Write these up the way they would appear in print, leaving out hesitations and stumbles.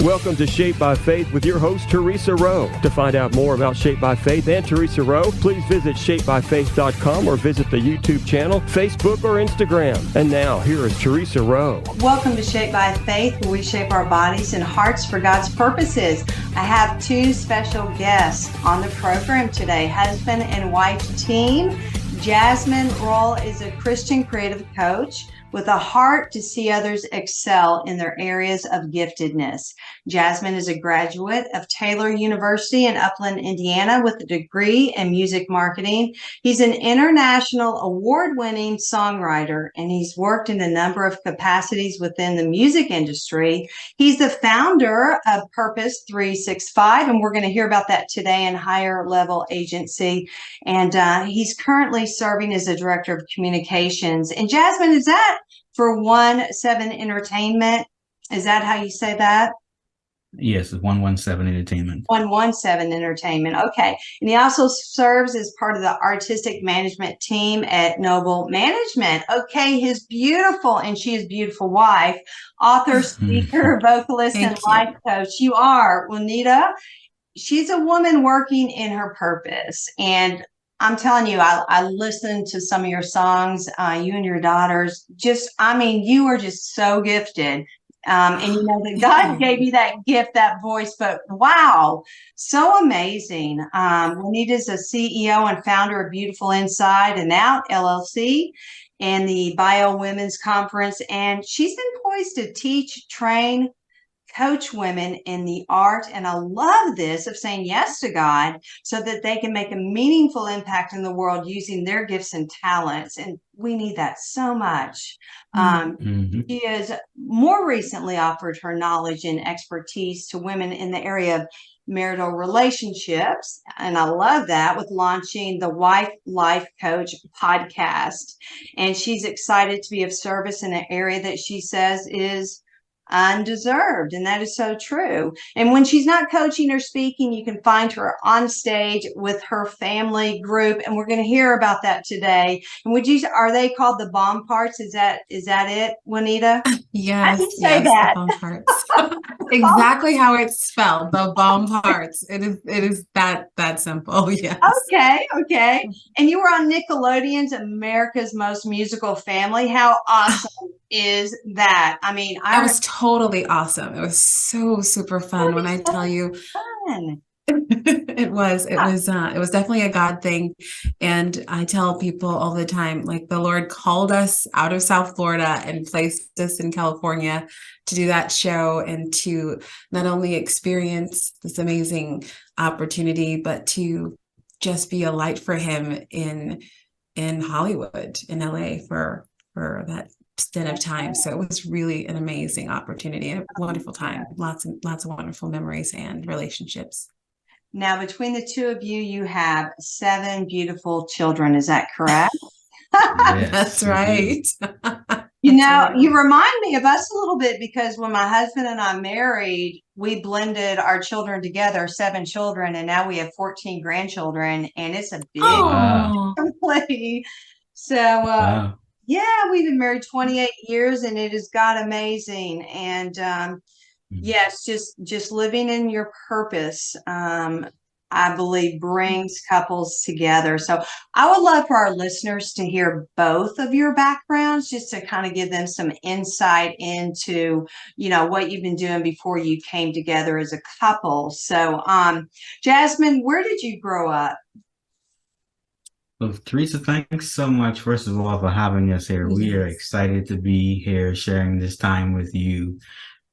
Welcome to Shaped by Faith with your host, Theresa Rowe. To find out more about Shaped by Faith and Theresa Rowe, please visit shapedbyfaith.com or visit the YouTube channel, Facebook, or Instagram. And now, here is Theresa Rowe. Welcome to Shaped by Faith, where we shape our bodies and hearts for God's purposes. I have two special guests on the program today, husband and wife team. Jasman Rolle is a Christian creative coach with a heart to see others excel in their areas of giftedness. Jasman is a graduate of Taylor University in Upland, Indiana, with a degree in music marketing. He's an international award-winning songwriter, and he's worked in a number of capacities within the music industry. He's the founder of Purpose 365, and we're going to hear about that today in Higher Level Agency. And he's currently serving as the director of communications. And Jasman, is that for 1-7 Entertainment? Is that how you say that? Yes, it's 117 Entertainment. 117 Entertainment. Okay. And he also serves as part of the artistic management team at Noble Management. Okay. His beautiful, and she is beautiful wife, author, speaker, vocalist, and life coach. You are, Juanita. She's a woman working in her purpose. And I'm telling you, I listened to some of your songs, you and your daughters. You are just so gifted. And you know that God gave you that gift, that voice, but wow, so amazing. Juanita's a CEO and founder of Beautiful Inside and Out, LLC, and the Bio Women's Conference. And she's been poised to teach, train, coach women in the art, and I love this, of saying yes to God so that they can make a meaningful impact in the world using their gifts and talents. And we need that so much. She has more recently offered her knowledge and expertise to women in the area of marital relationships. And I love that, with launching the Wife Life Coach podcast. And she's excited to be of service in an area that she says is undeserved, and that is so true. And when she's not coaching or speaking, you can find her on stage with her family group, and we're going to hear about that today. And are they called the Bomparts? Is that it, Juanita? Yes. How do you say that? The Bomparts. Exactly how it's spelled, the Bomparts. It is that simple. Yes. Okay. And you were on Nickelodeon's America's Most Musical Family. How awesome is that? I mean, that was totally awesome. It was so super fun. When I tell you, fun. it was definitely a God thing. And I tell people all the time, like, the Lord called us out of South Florida and placed us in California to do that show, and to not only experience this amazing opportunity, but to just be a light for him in Hollywood, in LA for that stint of time. So it was really an amazing opportunity and a wonderful time. Lots of wonderful memories and relationships. Now, between the two of you, you have 7 beautiful children. Is that correct? Yes, That's right. You remind me of us a little bit, because when my husband and I married, we blended our children together, 7 children, and now we have 14 grandchildren, and it's a big family. So, wow. Yeah, we've been married 28 years, and it has got amazing. And yes, just living in your purpose, I believe, brings couples together. So I would love for our listeners to hear both of your backgrounds, just to kind of give them some insight into, what you've been doing before you came together as a couple. So, Jasman, where did you grow up? Well, Theresa, thanks so much, first of all, for having us here. We are excited to be here sharing this time with you.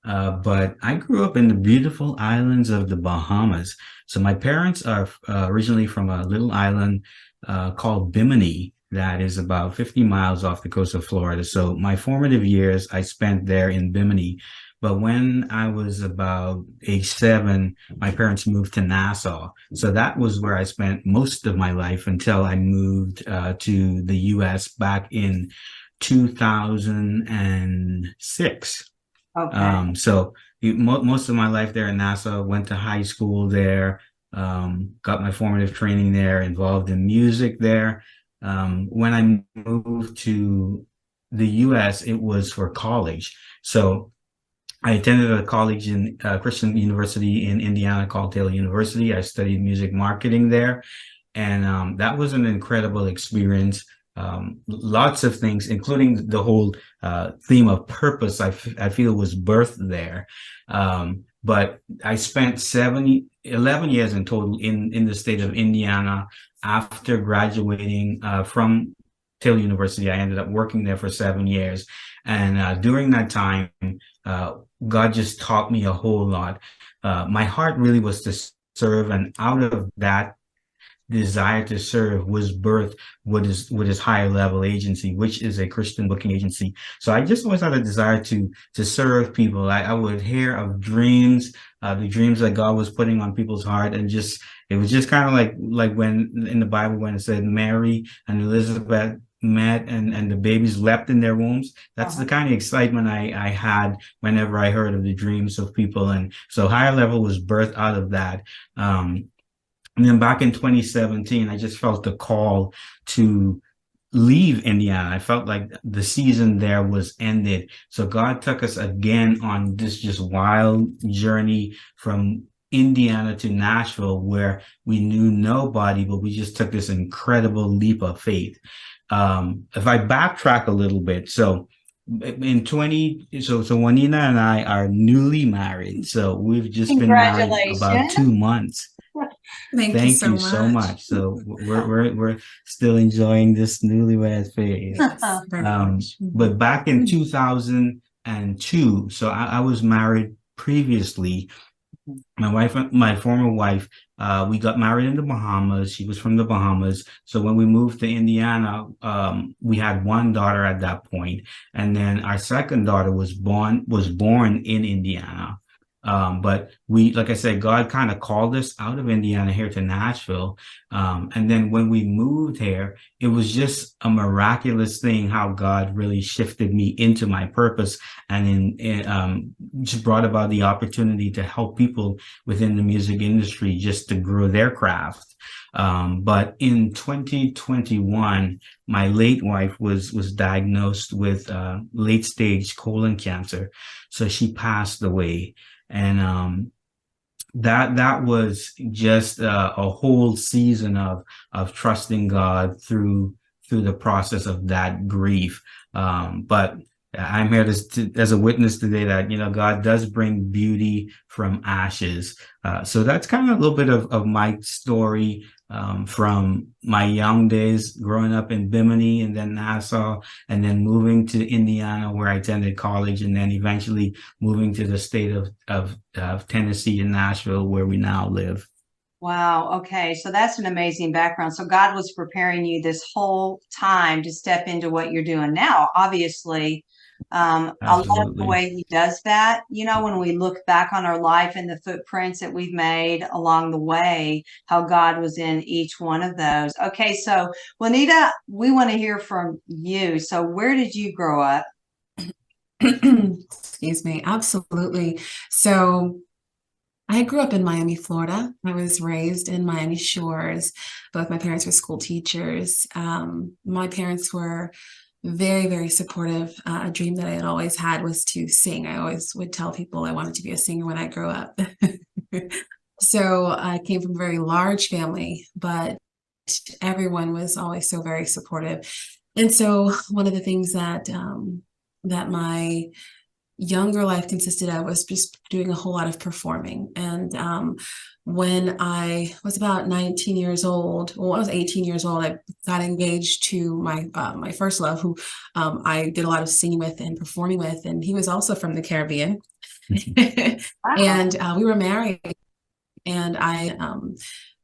But I grew up in the beautiful islands of the Bahamas. So my parents are originally from a little island called Bimini that is about 50 miles off the coast of Florida. So my formative years I spent there in Bimini. But when I was about age 7, my parents moved to Nassau. So that was where I spent most of my life until I moved to the U.S. back in 2006. Okay. So most of my life there in Nassau, went to high school there, got my formative training there, involved in music there. When I moved to the U.S., it was for college. So I attended a college in Christian university in Indiana called Taylor University. I studied music marketing there, and that was an incredible experience. Lots of things, including the whole theme of purpose, I feel was birthed there. But I spent 11 years in total in the state of Indiana. After graduating from Taylor University, I ended up working there for 7 years. And during that time, God just taught me a whole lot. My heart really was to serve, and out of that desire to serve was birthed what is Higher Level Agency, which is a Christian booking agency. So I just always had a desire to serve people. I would hear of dreams, the dreams that God was putting on people's heart, and just it was just kind of like when in the Bible when it said Mary and Elizabeth met and the babies leapt in their wombs. That's the kind of excitement I had whenever I heard of the dreams of people. And so Higher Level was birthed out of that. And then back in 2017, I just felt the call to leave Indiana. I felt like the season there was ended. So God took us again on this just wild journey from Indiana to Nashville, where we knew nobody, but we just took this incredible leap of faith. If I backtrack a little bit, so Juanita and I are newly married. So we've just been married about 2 months. Thank you so much. So we're still enjoying this newlywed phase. But back in 2002, so I was married previously. My former wife, we got married in the Bahamas. She was from the Bahamas. So when we moved to Indiana, we had one daughter at that point, and then our second daughter was born in Indiana. But like I said, God kind of called us out of Indiana here to Nashville. And then when we moved here, it was just a miraculous thing how God really shifted me into my purpose and just brought about the opportunity to help people within the music industry just to grow their craft. But in 2021, my late wife was diagnosed with late stage colon cancer. So she passed away. And that was just a whole season of trusting God through the process of that grief. But I'm here as a witness today that, God does bring beauty from ashes. So that's kind of a little bit of my story from my young days growing up in Bimini and then Nassau, and then moving to Indiana where I attended college, and then eventually moving to the state of Tennessee and Nashville where we now live. Wow. Okay. So that's an amazing background. So God was preparing you this whole time to step into what you're doing now. Obviously, I love the way he does that. When we look back on our life and the footprints that we've made along the way, how God was in each one of those. Okay. So Juanita, we want to hear from you. So where did you grow up? Excuse me. Absolutely. So I grew up in Miami, Florida. I was raised in Miami Shores. Both my parents were school teachers. My parents were very, very supportive. A dream that I had always had was to sing. I always would tell people I wanted to be a singer when I grew up. So I came from a very large family, but everyone was always so very supportive. And so one of the things that my younger life consisted of was just doing a whole lot of performing. And when I was about 19 years old, well, I was 18 years old, I got engaged to my first love, who I did a lot of singing with and performing with, and he was also from the Caribbean. Wow. And we were married, and I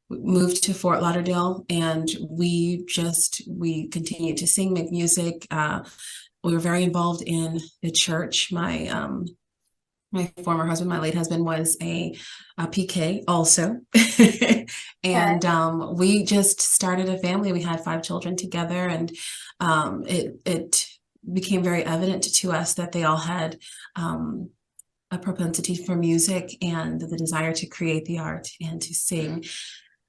moved to Fort Lauderdale, and we continued to sing, make music. We were very involved in the church. My former husband, my late husband, was a PK also. And we just started a family. We had 5 children together, and it became very evident to us that they all had a propensity for music and the desire to create the art and to sing.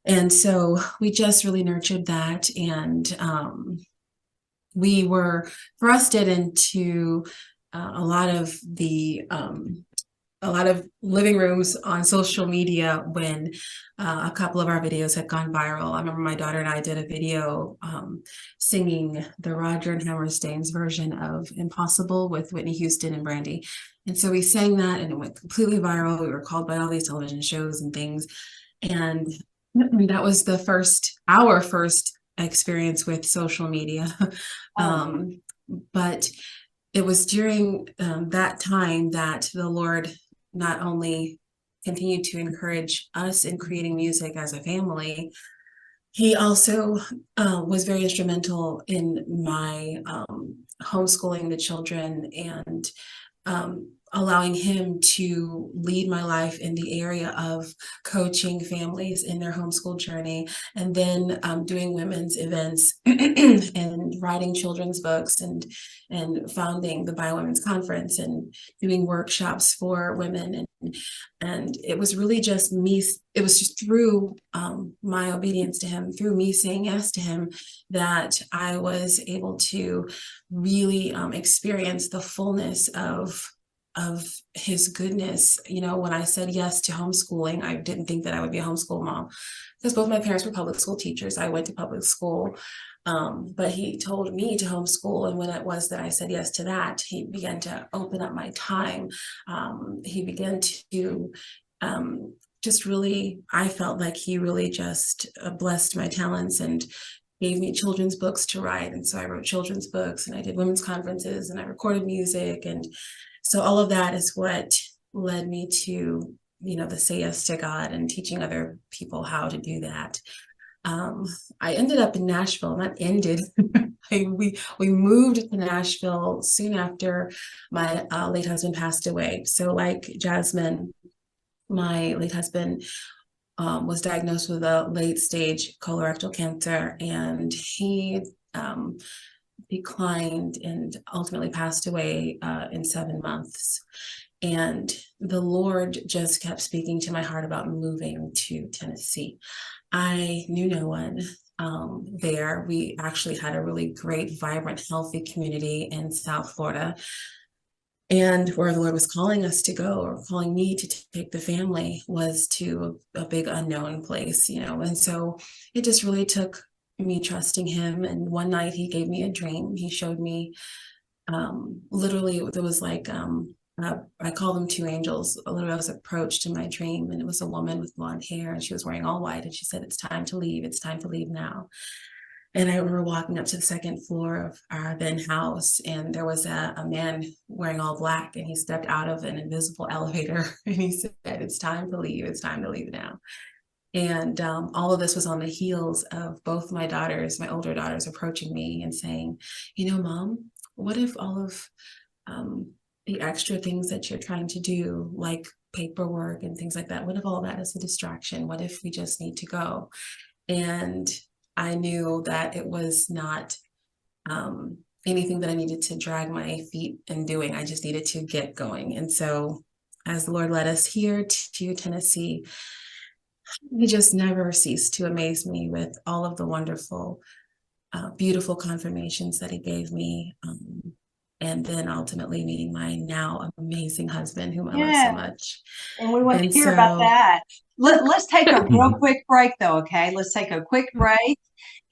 And so we just really nurtured that. And we were thrusted into a lot of the a lot of living rooms on social media when a couple of our videos had gone viral. I remember my daughter and I did a video singing the Roger and Hammerstein's version of Impossible with Whitney Houston and Brandy. And so we sang that and it went completely viral. We were called by all these television shows and things. And that was our first experience with social media. But it was during that time that the Lord not only continued to encourage us in creating music as a family, he also was very instrumental in my homeschooling the children and allowing him to lead my life in the area of coaching families in their homeschool journey, and then doing women's events and writing children's books and founding the Bio Women's Conference and doing workshops for women. And it was really just me. It was just through my obedience to him, through me saying yes to him, that I was able to really experience the fullness of his goodness. You know, when I said yes to homeschooling, I didn't think that I would be a homeschool mom because both my parents were public school teachers. I went to public school, but he told me to homeschool. And when it was that I said yes to that, he began to open up my time. He began to just really, I felt like he really just blessed my talents and gave me children's books to write. And so I wrote children's books and I did women's conferences and I recorded music. And so all of that is what led me to, you know, the say yes to God and teaching other people how to do that. I ended up in Nashville, not ended. We moved to Nashville soon after my late husband passed away. So like Jasman, my late husband was diagnosed with a late stage colorectal cancer, and he declined and ultimately passed away in 7 months. And the Lord just kept speaking to my heart about moving to Tennessee. I knew no one there. We actually had a really great, vibrant, healthy community in South Florida. And where the Lord was calling us to go, or calling me to take the family, was to a big unknown place, you know. And so it just really took me trusting him. And one night he gave me a dream. He showed me, literally, there was like, I call them two angels. Literally, I was approached in my dream, and it was a woman with blonde hair, and she was wearing all white. And she said, "It's time to leave. It's time to leave now." And I remember walking up to the second floor of our then house, and there was a man wearing all black, and he stepped out of an invisible elevator, and he said, "It's time to leave. It's time to leave now." And all of this was on the heels of both my daughters, my older daughters, approaching me and saying, "You know, Mom, what if all of the extra things that you're trying to do, like paperwork and things like that, what if all that is a distraction? What if we just need to go?" And I knew that it was not anything that I needed to drag my feet in doing. I just needed to get going. And so as the Lord led us here to Tennessee, he just never ceased to amaze me with all of the wonderful, beautiful confirmations that he gave me. And then ultimately meeting my now amazing husband, whom I love so much. And we want to hear about that. Let's take a real quick break, though, okay? Let's take a quick break,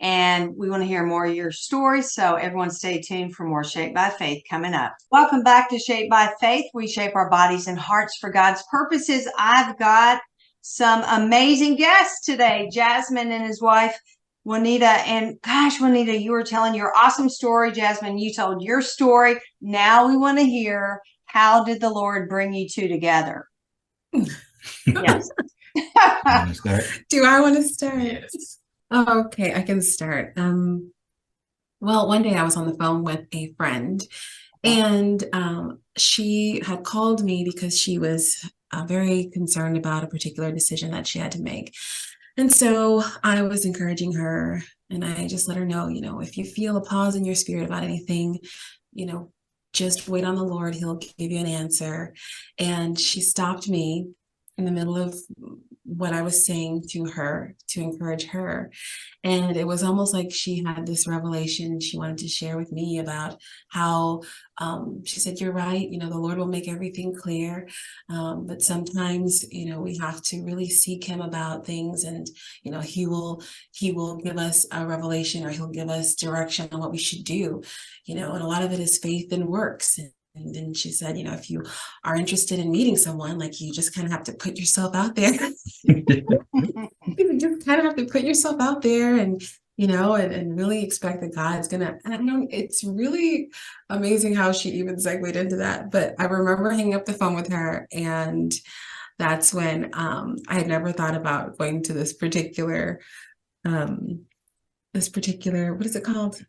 and we want to hear more of your story. So everyone stay tuned for more Shaped by Faith coming up. Welcome back to Shaped by Faith. We shape our bodies and hearts for God's purposes. I've got some amazing guests today, Jasman and his wife, Juanita. And gosh, Juanita, you were telling your awesome story. Jasman, you told your story. Now we want to hear, how did the Lord bring you two together? Yes. Do I want to start? Yes. Oh, okay, I can start. Well, one day I was on the phone with a friend, and she had called me because she was very concerned about a particular decision that she had to make. And so I was encouraging her, and I just let her know, you know, if you feel a pause in your spirit about anything, you know, just wait on the Lord. He'll give you an answer. And she stopped me in the middle of what I was saying to her to encourage her. And it was almost like she had this revelation she wanted to share with me about how she said, "You're right, the Lord will make everything clear. But sometimes, we have to really seek him about things, and, he will give us a revelation, or he'll give us direction on what we should do, and a lot of it is faith and works." And then she said, if you are interested in meeting someone, like, you just kind of have to put yourself out there. You just kind of have to put yourself out there, and and really expect that God's gonna. And I know it's really amazing how she even segued into that. But I remember hanging up the phone with her, and that's when I had never thought about going to this particular what is it called?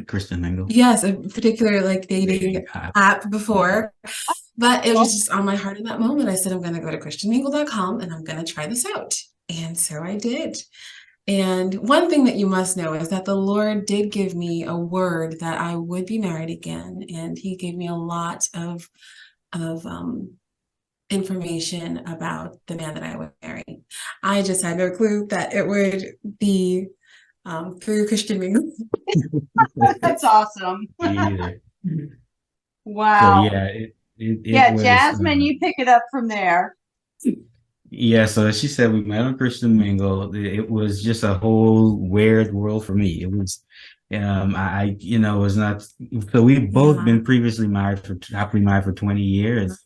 Christian Mingle. Yes, a particular dating app before, but it was just on my heart in that moment. I said, I'm going to go to christianmingle.com and I'm going to try this out. And so I did. And one thing that you must know is that the Lord did give me a word that I would be married again. And he gave me a lot of information about the man that I would marry. I just had no clue that it would be through Christian Mingle. That's awesome. So Wow. yeah, it was, Jasmine, you pick it up from there. Yeah, so as she said, we met on Christian Mingle. It was just a whole weird world for me. It was, I was not. So we've both been previously happily married for 20 years.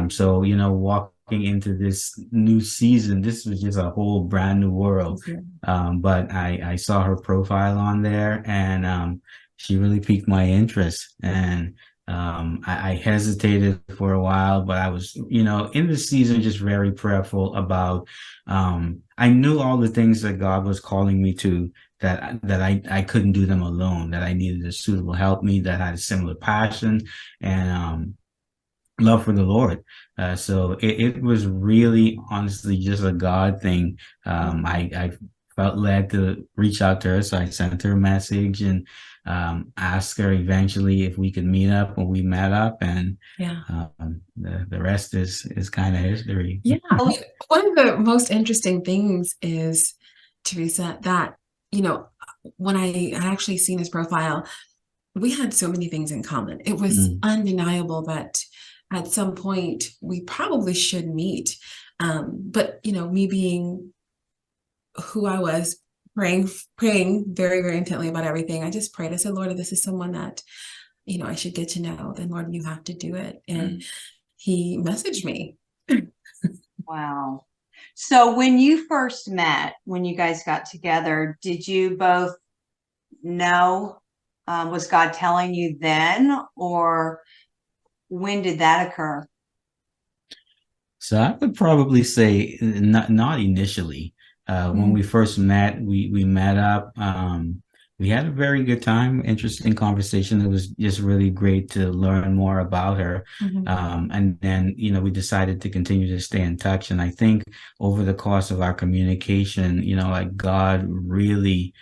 So walking into this new season, this was just a whole brand new world. But I saw her profile on there, and she really piqued my interest, and I hesitated for a while, but I was, in the season, just very prayerful about, I knew all the things that God was calling me to, that I couldn't do them alone, that I needed a suitable helpmate that had a similar passion and love for the Lord. So it was really, honestly, just a God thing. I felt led to reach out to her, so I sent her a message and asked her eventually if we could meet up, and we met up, and the rest is kind of history. Yeah. One of the most interesting things is, Theresa, that when I actually seen his profile, we had so many things in common. It was undeniable that at some point we probably should meet. But me being who I was, praying very, very intently about everything, I just prayed. I said, Lord, if this is someone that, I should get to know, then Lord, you have to do it. And he messaged me. Wow. So when you first met, when you guys got together, did you both know, was God telling you then, or when did that occur? So I would probably say not initially. When we first met, we met up. We had a very good time, interesting conversation. It was just really great to learn more about her. And then, we decided to continue to stay in touch. And I think over the course of our communication, God really,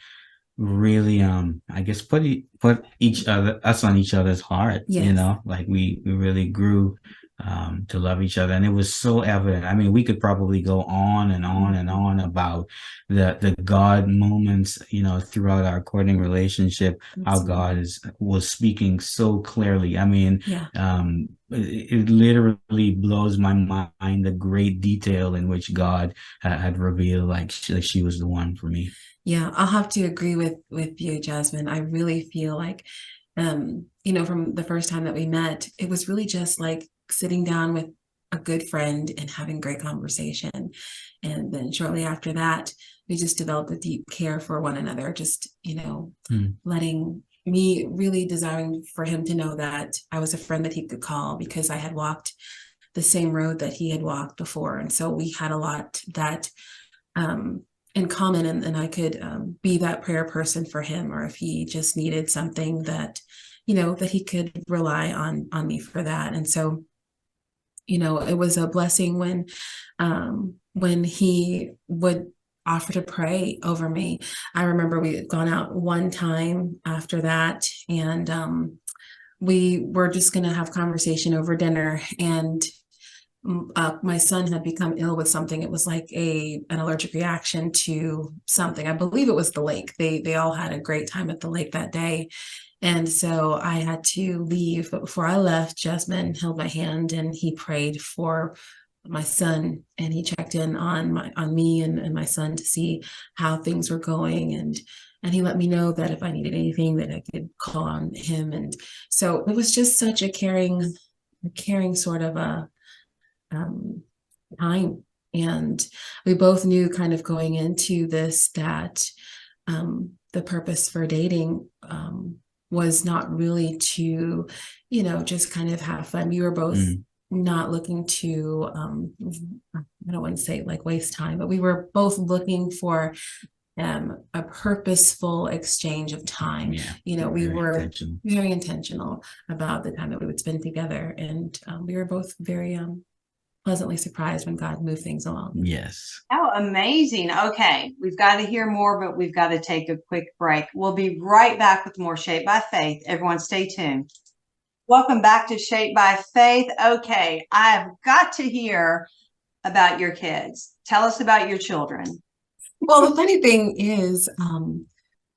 I guess put us on each other's heart. Yes. We really grew to love each other, and it was so evident. I mean, we could probably go on and on and on about the God moments, throughout our courting relationship. How God was speaking so clearly. I mean, it literally blows my mind, the great detail in which God had revealed, like she was the one for me. Yeah, I'll have to agree with you, Jasmine. I really feel like, from the first time that we met, it was really just like sitting down with a good friend and having great conversation. And then shortly after that, we just developed a deep care for one another, just, letting me, really desiring for him to know that I was a friend that he could call, because I had walked the same road that he had walked before. And so we had a lot that in common, and I could be that prayer person for him, or if he just needed something that, that he could rely on me for that. And so, it was a blessing when he would offer to pray over me. I remember we had gone out one time after that, and we were just going to have conversation over dinner, and my son had become ill with something. It was like an allergic reaction to something. I believe it was the lake. They all had a great time at the lake that day. And so I had to leave. But before I left, Jasman held my hand and he prayed for my son, and he checked in on me and my son to see how things were going. And he let me know that if I needed anything that I could call on him. And so it was just such a caring sort of a time. And we both knew kind of going into this that the purpose for dating was not really to, just kind of have fun. We were both not looking to, I don't want to say like waste time, but we were both looking for a purposeful exchange of time. We were very intentional about the time that we would spend together. And we were both very pleasantly surprised when God moved things along. Yes. Oh, amazing. Okay. We've got to hear more, but we've got to take a quick break. We'll be right back with more Shaped by Faith. Everyone stay tuned. Welcome back to Shaped by Faith. Okay. I've got to hear about your kids. Tell us about your children. Well, the funny thing is,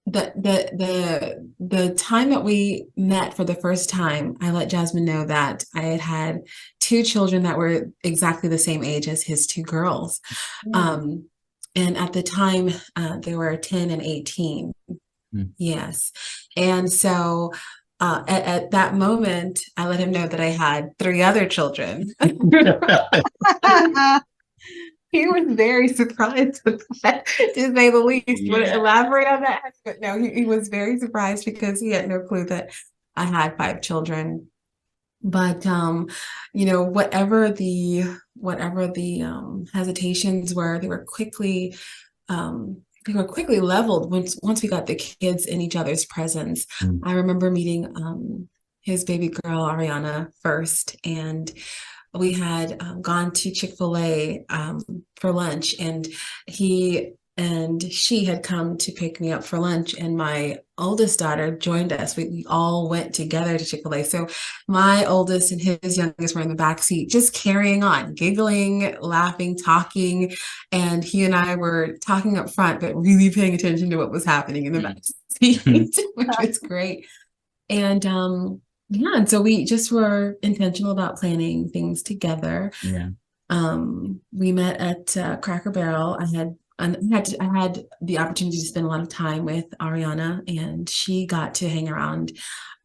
the time that we met for the first time, I let Jasman know that I had two children that were exactly the same age as his two girls. And at the time, they were 10 and 18. Yes. And so at that moment, I let him know that I had three other children. He was very surprised with that, to say the least. Would it elaborate on that? But no, he was very surprised because he had no clue that I had 5 children. But whatever the hesitations were, they were quickly leveled once we got the kids in each other's presence. I remember meeting his baby girl Ariana first, and we had gone to Chick-fil-A for lunch, and he and she had come to pick me up for lunch, and my oldest daughter joined us. We all went together to Chick-fil-A. So my oldest and his youngest were in the back seat, just carrying on, giggling, laughing, talking. And he and I were talking up front, but really paying attention to what was happening in the back seat, which was great. And and so we just were intentional about planning things together. Yeah. We met at Cracker Barrel. I had the opportunity to spend a lot of time with Ariana, and she got to hang around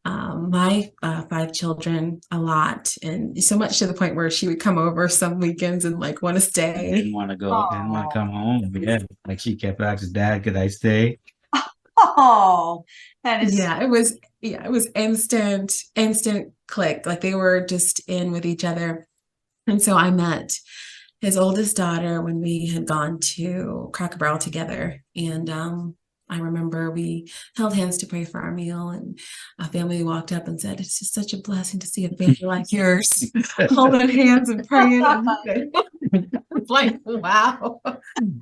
my 5 children a lot, and so much to the point where she would come over some weekends and like want to stay. Didn't want to go. Didn't want to come home. Yeah, like she kept asking, Dad, could I stay? Oh, that is. Yeah, it was instant click. Like they were just in with each other. And so I met his oldest daughter when we had gone to Cracker Barrel together. And I remember we held hands to pray for our meal, and a family walked up and said, "It's just such a blessing to see a family like yours holding hands and praying." It's like, wow,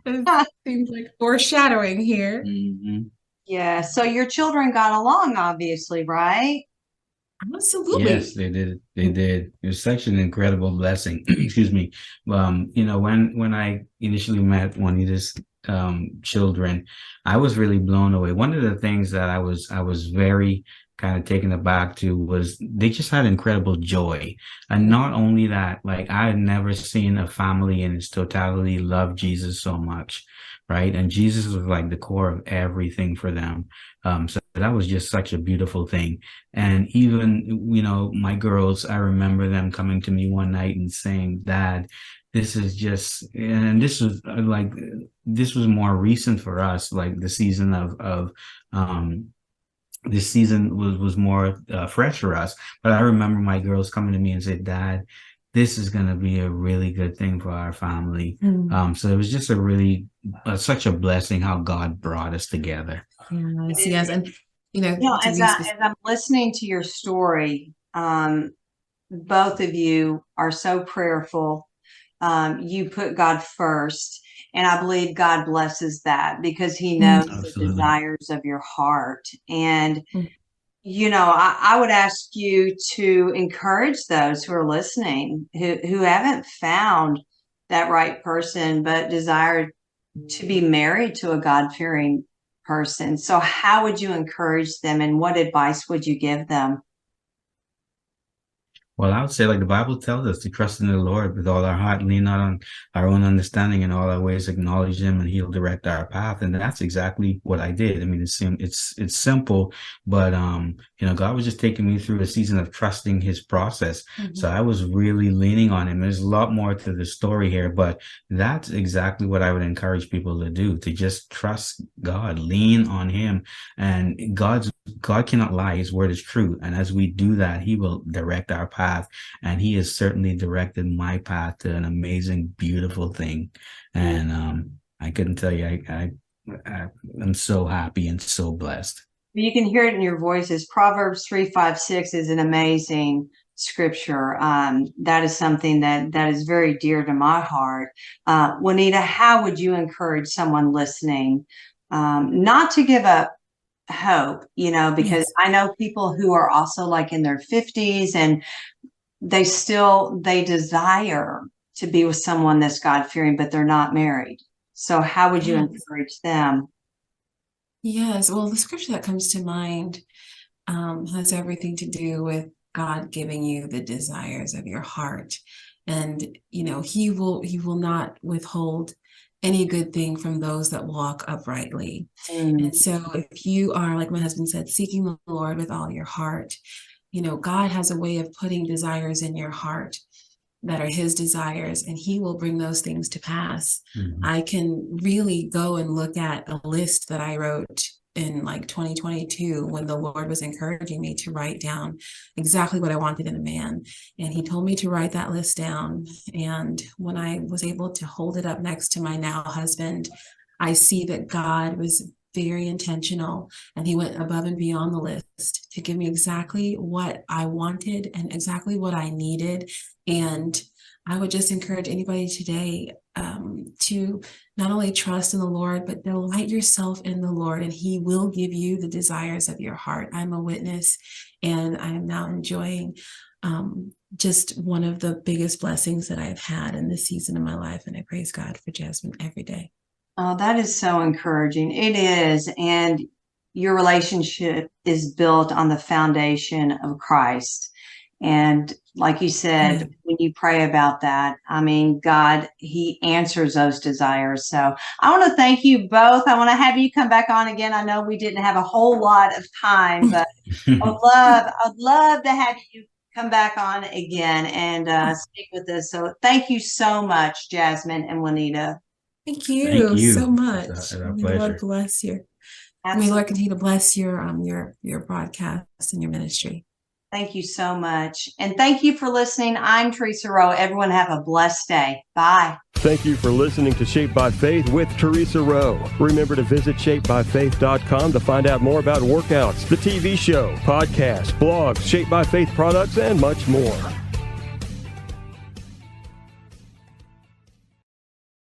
it seems like foreshadowing here. Yeah. So your children got along, obviously, right? Absolutely. Yes, they did. They did. It was such an incredible blessing. Excuse me. When I initially met Juanita's children, I was really blown away. One of the things that I was very kind of taken aback to was they just had incredible joy. And not only that, like I had never seen a family in its totality love Jesus so much. Right. And Jesus was like the core of everything for them. So that was just such a beautiful thing. And even, my girls, I remember them coming to me one night and saying, "Dad, this is just," and this was more recent for us, like the season of this season was more fresh for us. But I remember my girls coming to me and said, "Dad, this is going to be a really good thing for our family." So it was just such a blessing how God brought us together. Yes. And, as I'm listening to your story, both of you are so prayerful. You put God first, and I believe God blesses that because he knows the desires of your heart. And I would ask you to encourage those who are listening who haven't found that right person, but desire to be married to a God-fearing person. So how would you encourage them, and what advice would you give them? Well, I would say, like the Bible tells us, to trust in the Lord with all our heart, lean not on our own understanding, in all our ways acknowledge Him, and He'll direct our path. And that's exactly what I did. I mean, it's simple, but God was just taking me through a season of trusting His process. Mm-hmm. So I was really leaning on Him. There's a lot more to the story here, but that's exactly what I would encourage people to do: to just trust God, lean on Him, and God cannot lie. His word is true, and as we do that, He will direct our path. And He has certainly directed my path to an amazing, beautiful thing. And I couldn't tell you, I'm so happy and so blessed. You can hear it in your voices. Proverbs 3:5-6 is an amazing scripture. That is something that is very dear to my heart. Juanita, how would you encourage someone listening not to give up hope, because Yes. I know people who are also like in their 50s, and they desire to be with someone that's God-fearing, but they're not married. So how would you Yes. encourage them? Yes. Well, the scripture that comes to mind has everything to do with God giving you the desires of your heart. And, He will not withhold any good thing from those that walk uprightly. And so if you are, like my husband said, seeking the Lord with all your heart, God has a way of putting desires in your heart that are His desires, and He will bring those things to pass. Mm-hmm. I can really go and look at a list that I wrote in like 2022 when the Lord was encouraging me to write down exactly what I wanted in a man. And He told me to write that list down. And when I was able to hold it up next to my now husband, I see that God was very intentional, and He went above and beyond the list to give me exactly what I wanted and exactly what I needed. And I would just encourage anybody today to not only trust in the Lord, but delight yourself in the Lord, and He will give you the desires of your heart. I'm a witness, and I am now enjoying just one of the biggest blessings that I've had in this season of my life. And I praise God for Jasman every day. Oh, that is so encouraging. It is. And your relationship is built on the foundation of Christ. And like you said, when you pray about that, I mean, God, He answers those desires. So I want to thank you both. I want to have you come back on again. I know we didn't have a whole lot of time, but I'd love to have you come back on again and speak with us. So thank you so much, Jasman and Juanita. Thank you, Thank you so much. It's a May the pleasure. Lord bless you. Absolutely. May the Lord continue to bless your broadcast and your ministry. Thank you so much. And thank you for listening. I'm Theresa Rowe. Everyone have a blessed day. Bye. Thank you for listening to Shaped by Faith with Theresa Rowe. Remember to visit shapedbyfaith.com to find out more about workouts, the TV show, podcasts, blogs, Shaped by Faith products, and much more.